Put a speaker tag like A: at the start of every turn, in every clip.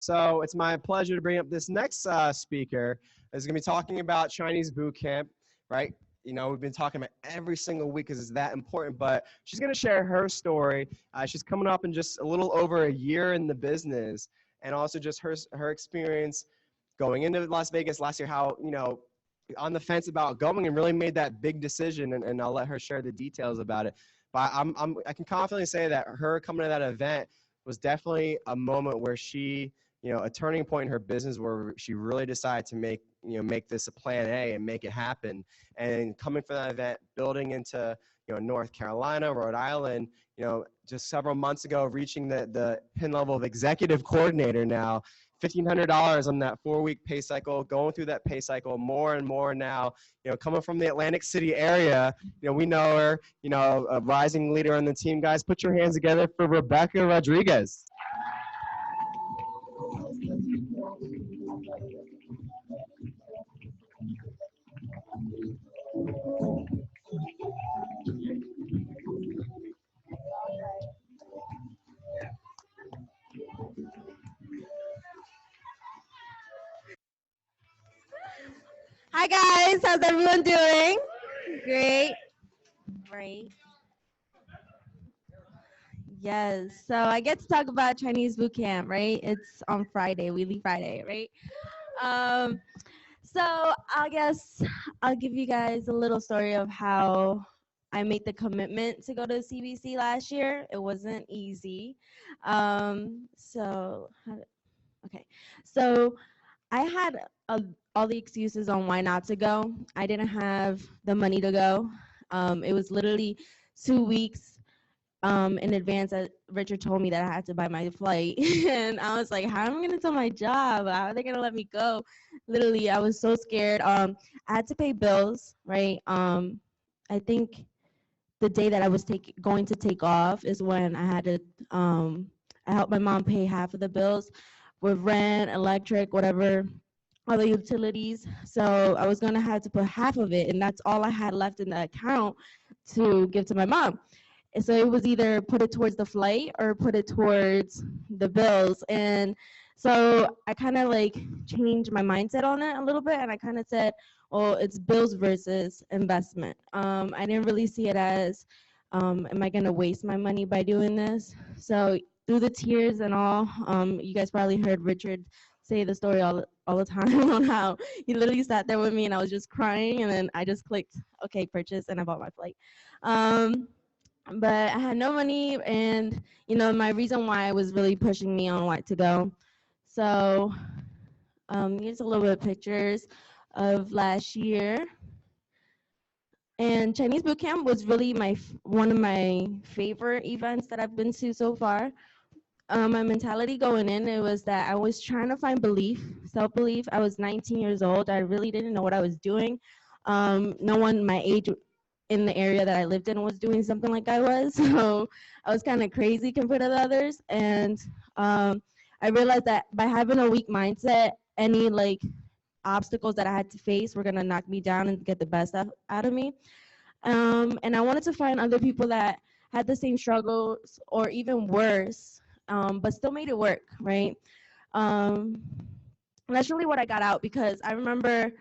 A: So it's my pleasure to bring up this next speaker. Is going to be talking about Chinese boot camp, right? You know, we've been talking about every single week because it's that important, but she's going to share her story. She's coming up in just a little over a year in the business, and also just her experience going into Las Vegas last year, how, you know, on the fence about going and really made that big decision, and I'll let her share the details about it. But I can confidently say that her coming to that event was definitely a moment where she, you know, a turning point in her business where she really decided to make, you know, make this a plan A and make it happen. And coming from that event, building into, you know, North Carolina, Rhode Island, you know, just several months ago, reaching the pin level of executive coordinator now, $1,500 on that 4-week pay cycle, going through that pay cycle more and more now, you know, coming from the Atlantic City area, you know, we know her, you know, a rising leader on the team. Guys, put your hands together for Rebecca Rodriguez.
B: Hi guys, how's everyone doing? Great. Great. Yes. So I get to talk about Chinese boot camp, right? It's on Friday. We leave Friday, right? Um, so I guess I'll give you guys a little story of how I made the commitment to go to CBC last year. It wasn't easy. Okay. So I had all the excuses on why not to go. I didn't have the money to go. It was literally 2 weeks in advance that Richard told me that I had to buy my flight. And I was like, how am I going to tell my job? How are they going to let me go? Literally, I was so scared. I had to pay bills, right? I think the day that I was going to take off is when I had to, I helped my mom pay half of the bills with rent, electric, whatever, other utilities. So I was gonna have to put half of it, and that's all I had left in the account to give to my mom. And so it was either put it towards the flight or put it towards the bills. And so I kind of like changed my mindset on it a little bit, and I kind of said, well, it's bills versus investment. I didn't really see it as, am I gonna waste my money by doing this? So through the tears and all, you guys probably heard Richard say the story all the time on how he literally sat there with me and I was just crying, and then I just clicked, okay, purchase, and I bought my flight. But I had no money, and you know my reason why was really pushing me on why to go. So here's a little bit of pictures of last year. And Chinese boot camp was really one of my favorite events that I've been to so far. My mentality going in, it was that I was trying to find belief, self-belief. I was 19 years old. I really didn't know what I was doing. No one my age in the area that I lived in was doing something like I was. So I was kind of crazy compared to the others. And I realized that by having a weak mindset, any like obstacles that I had to face were gonna knock me down and get the best out of me. And I wanted to find other people that had the same struggles or even worse, but still made it work, right? Um, and that's really what I got out, because I remember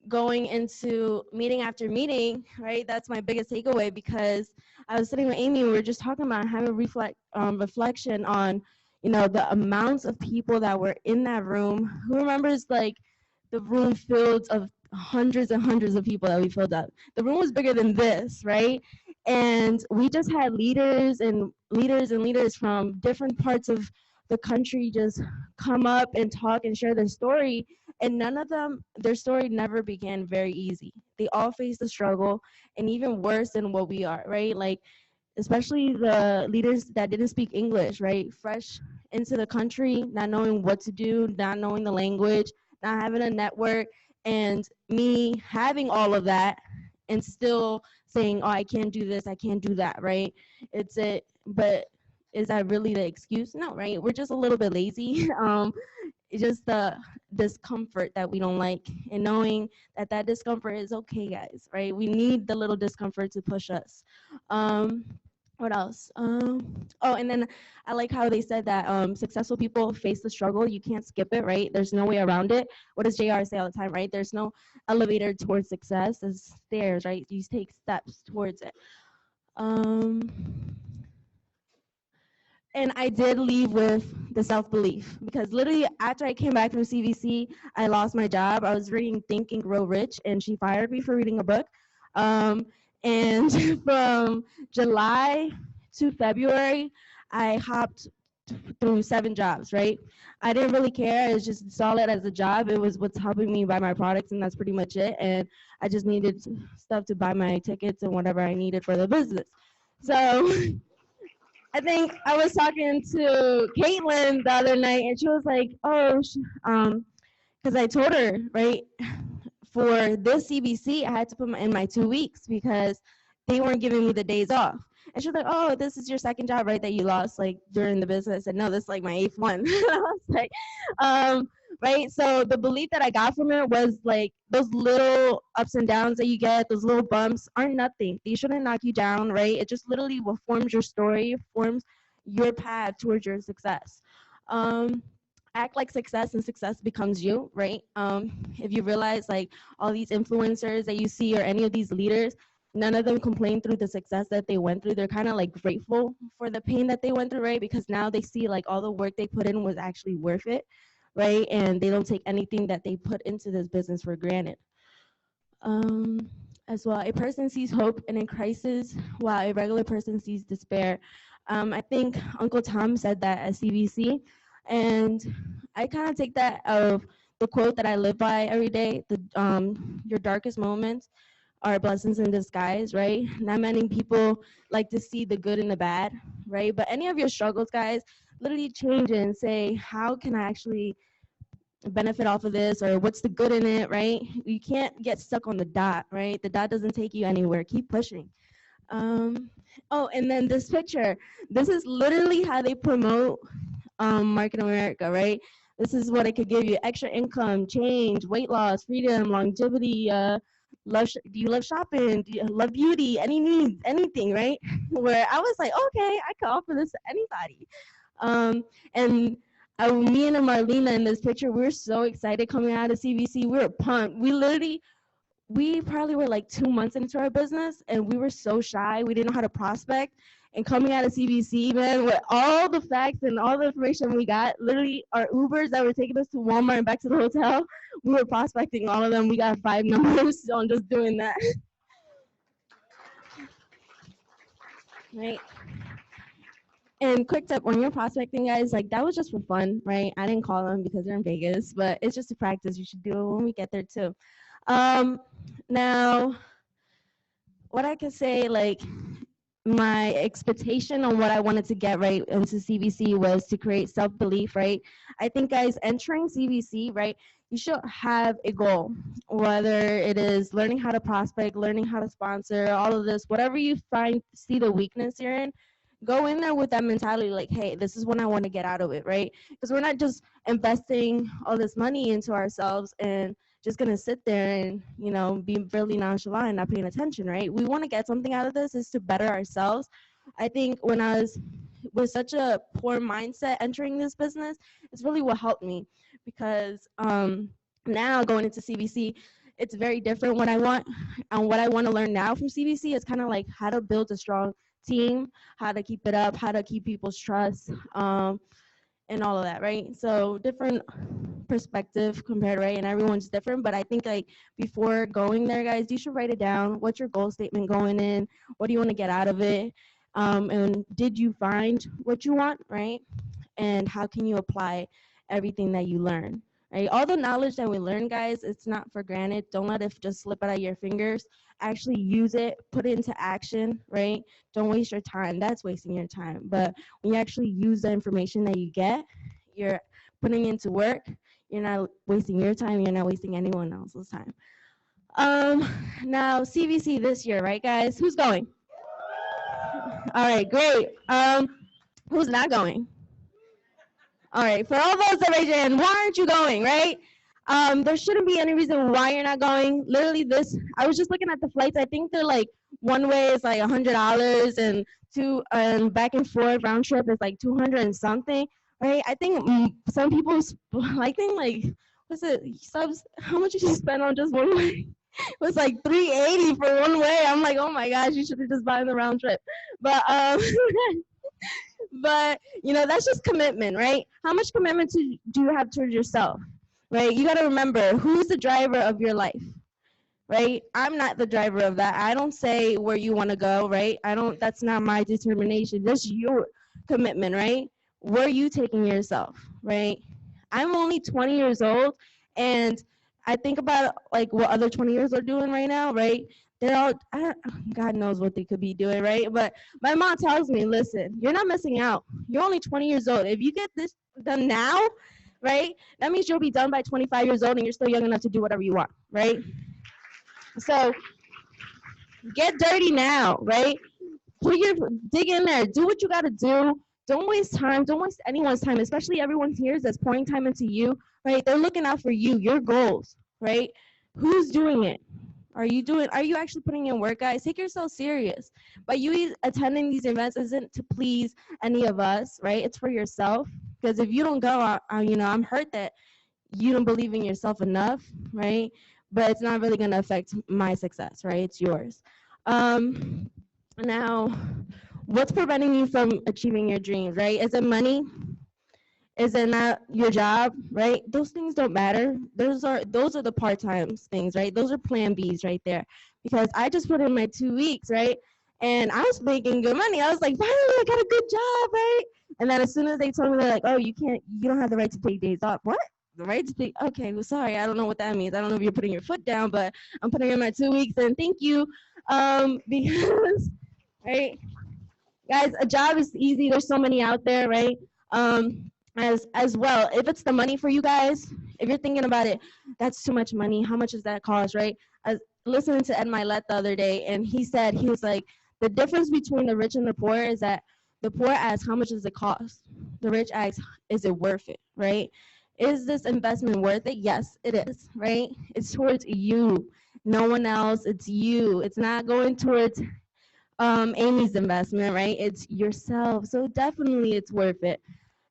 B: going into meeting after meeting, right? That's my biggest takeaway, because I was sitting with Amy, we were just talking about having reflection on, you know, the amounts of people that were in that room. Who remembers like the room filled of hundreds and hundreds of people that we filled up? The room was bigger than this, right? And we just had leaders from different parts of the country just come up and talk and share their story, and none of them, their story never began very easy. They all faced a struggle, and even worse than what we are, right? Like, especially the leaders that didn't speak English, right? Fresh into the country, not knowing what to do, not knowing the language, not having a network, and me having all of that and still saying, oh, I can't do this, I can't do that, right? But is that really the excuse? No, right? We're just a little bit lazy. It's just the discomfort that we don't like, and knowing that that discomfort is okay, guys, right? We need the little discomfort to push us. Um, What else? Oh, and then I like how they said that successful people face the struggle. You can't skip it, right? There's no way around it. What does JR say all the time, right? There's no elevator towards success. There's stairs, right? You take steps towards it. Um, and I did leave with the self-belief because literally after I came back from CVC, I lost my job. I was reading Think and Grow Rich, and she fired me for reading a book. And from July to February, I hopped through 7 jobs, right? I didn't really care. I just saw it as a job. It was what's helping me buy my products, and that's pretty much it. And I just needed stuff to buy my tickets and whatever I needed for the business. So I think I was talking to Caitlin the other night, and she was like, "Oh, because I told her, right, for this CBC, I had to put in my 2 weeks because they weren't giving me the days off." And she was like, "Oh, this is your second job, right, that you lost like during the business?" I said, "No, this is like my 8th one." I was like, right. So the belief that I got from it was like those little ups and downs that you get, those little bumps aren't nothing. They shouldn't knock you down, right? It just literally what forms your story, forms your path towards your success. Um, Act like success and success becomes you, right? If you realize like all these influencers that you see or any of these leaders, none of them complain through the success that they went through. They're kind of like grateful for the pain that they went through, right? Because now they see like all the work they put in was actually worth it, right? And they don't take anything that they put into this business for granted. As well, a person sees hope and in crisis, while a regular person sees despair. I think Uncle Tom said that at CBC, and I kind of take that of the quote that I live by every day. Your darkest moments are blessings in disguise, right? Not many people like to see the good and the bad, right? But any of your struggles, guys, literally change it and say, how can I actually benefit off of this, or what's the good in it, right? You can't get stuck on the dot, right? The dot doesn't take you anywhere. Keep pushing. Um, oh, and then this picture. This is literally how they promote Market America, right? This is what it could give you: extra income, change, weight loss, freedom, longevity. Do you love shopping? Do you love beauty? Any needs, anything, right? Where I was like, okay, I could offer this to anybody. And me and Marlena in this picture, we were so excited coming out of CVC. We were pumped. We probably were like 2 months into our business, and we were so shy. We didn't know how to prospect. And coming out of CVC, man, with all the facts and all the information we got, literally our Ubers that were taking us to Walmart and back to the hotel, we were prospecting all of them. We got 5 numbers on just doing that. Right. And quick tip, when you're prospecting, guys, like that was just for fun, right? I didn't call them because they're in Vegas, but it's just a practice. You should do it when we get there too. Now, what I could say, like my expectation on what I wanted to get right into CVC was to create self-belief, right? I think, guys, entering CVC, right, you should have a goal, whether it is learning how to prospect, learning how to sponsor, all of this, whatever you see the weakness you're in, go in there with that mentality like, hey, this is what I want to get out of it, right? Because we're not just investing all this money into ourselves and just gonna sit there and be really nonchalant and not paying attention, right? We want to get something out of this, is to better ourselves. I think when I was with such a poor mindset entering this business, it's really what helped me, because now going into CVC, it's very different. What I want and what I want to learn now from CVC is kind of like how to build a strong team, how to keep it up, how to keep people's trust, and all of that, right? So different perspective compared, right? And everyone's different, but I think like before going there, guys, you should write it down. What's your goal statement going in? What do you want to get out of it? And did you find what you want, right? And how can you apply everything that you learn? Right? All the knowledge that we learn, guys, it's not for granted. Don't let it just slip out of your fingers. Actually use it, put it into action, right? Don't waste your time. That's wasting your time. But when you actually use the information that you get, you're putting into work. You're not wasting your time. You're not wasting anyone else's time. Now CVC this year, right, guys? Who's going? All right, great. Who's not going? All right, for all those that raise your hand, why aren't you going, right? There shouldn't be any reason why you're not going. Literally, I was just looking at the flights. I think they're like one way is like $100, and two and back and forth round trip is like 200 and something, right? I think some people, I think like, what's it, subs? How much did you spend on just one way? It was like 380 for one way. I'm like, oh my gosh, you should have just bought the round trip. But but that's just commitment, right? How much commitment do you have towards yourself, right? You got to remember, who's the driver of your life, right? I'm not the driver of that. I don't say where you want to go, right? That's not my determination. That's your commitment, right? Where are you taking yourself, right? I'm only 20 years old, and I think about like what other 20 years are doing right now, right? They're all, God knows what they could be doing, right? But my mom tells me, listen, you're not missing out. You're only 20 years old. If you get this done now, right, that means you'll be done by 25 years old and you're still young enough to do whatever you want, right? So get dirty now, right? Dig in there. Do what you got to do. Don't waste time. Don't waste anyone's time, especially everyone here that's pouring time into you, right? They're looking out for you, your goals, right? Who's doing it? Are you actually putting in work, guys? Take yourself serious. But you attending these events isn't to please any of us, right? It's for yourself. Because if you don't go, I'm hurt that you don't believe in yourself enough, right? But it's not really going to affect my success, right? It's yours. Now, what's preventing you from achieving your dreams, right? Is it money? Is it not your job, right? Those things don't matter. Those are the part-time things, right? Those are plan Bs right there. Because I just put in my 2 weeks, right? And I was making good money. I was like, finally, I got a good job, right? And then as soon as they told me, they're like, oh, you don't have the right to take days off. What? The right to take? Okay, well, sorry, I don't know what that means. I don't know if you're putting your foot down, but I'm putting in my 2 weeks, and thank you. Because, right, guys, a job is easy. There's so many out there, right? As well, if it's the money for you guys, if you're thinking about it, that's too much money. How much does that cost, right? I was listening to Ed Milet the other day, and he was like, the difference between the rich and the poor is that the poor asks, how much does it cost? The rich asks, is it worth it, right? Is this investment worth it? Yes, it is, right? It's towards you, no one else. It's you. It's not going towards Amy's investment, right? It's yourself. So definitely it's worth it.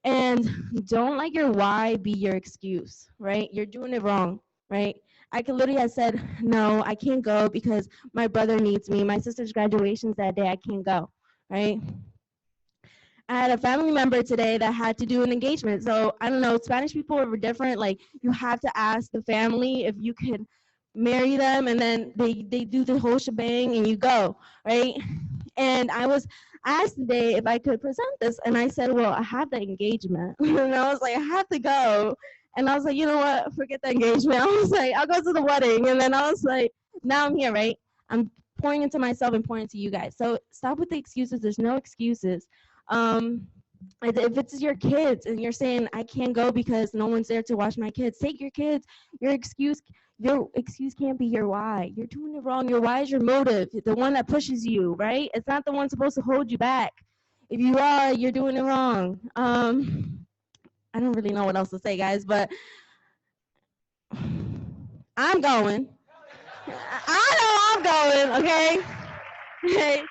B: And don't let your why be your excuse, right? You're doing it wrong, right? I could literally have said, no, I can't go because my brother needs me. My sister's graduation's that day. I can't go, right? I had a family member today that had to do an engagement. So I don't know, Spanish people are different. Like, you have to ask the family if you can marry them, and then they do the whole shebang and you go, right? And I was asked today if I could present this, and I said, well, I have the engagement. And I was like, I have to go. And I was like, you know what, forget the engagement. I was like, I'll go to the wedding. And then I was like, now I'm here, right? I'm pouring into myself and pouring into you guys. So stop with the excuses. There's no excuses. If it's your kids and you're saying, I can't go because no one's there to watch my kids, take your kids. Your excuse can't be your why. You're doing it wrong. Your why is your motive, the one that pushes you, right? It's not the one supposed to hold you back. If you are, you're doing it wrong. I don't really know what else to say, guys, but I'm going. I know I'm going, okay? Okay.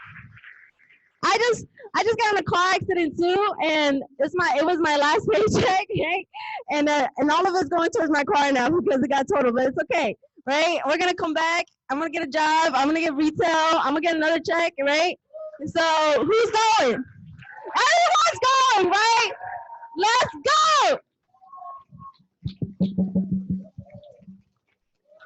B: I just got in a car accident too, and it was my last paycheck, right? And all of it's going towards my car now because it got totaled, but it's okay, right? We're gonna come back. I'm gonna get a job. I'm gonna get retail. I'm gonna get another check, right? So who's going? Everyone's going, right? Let's go.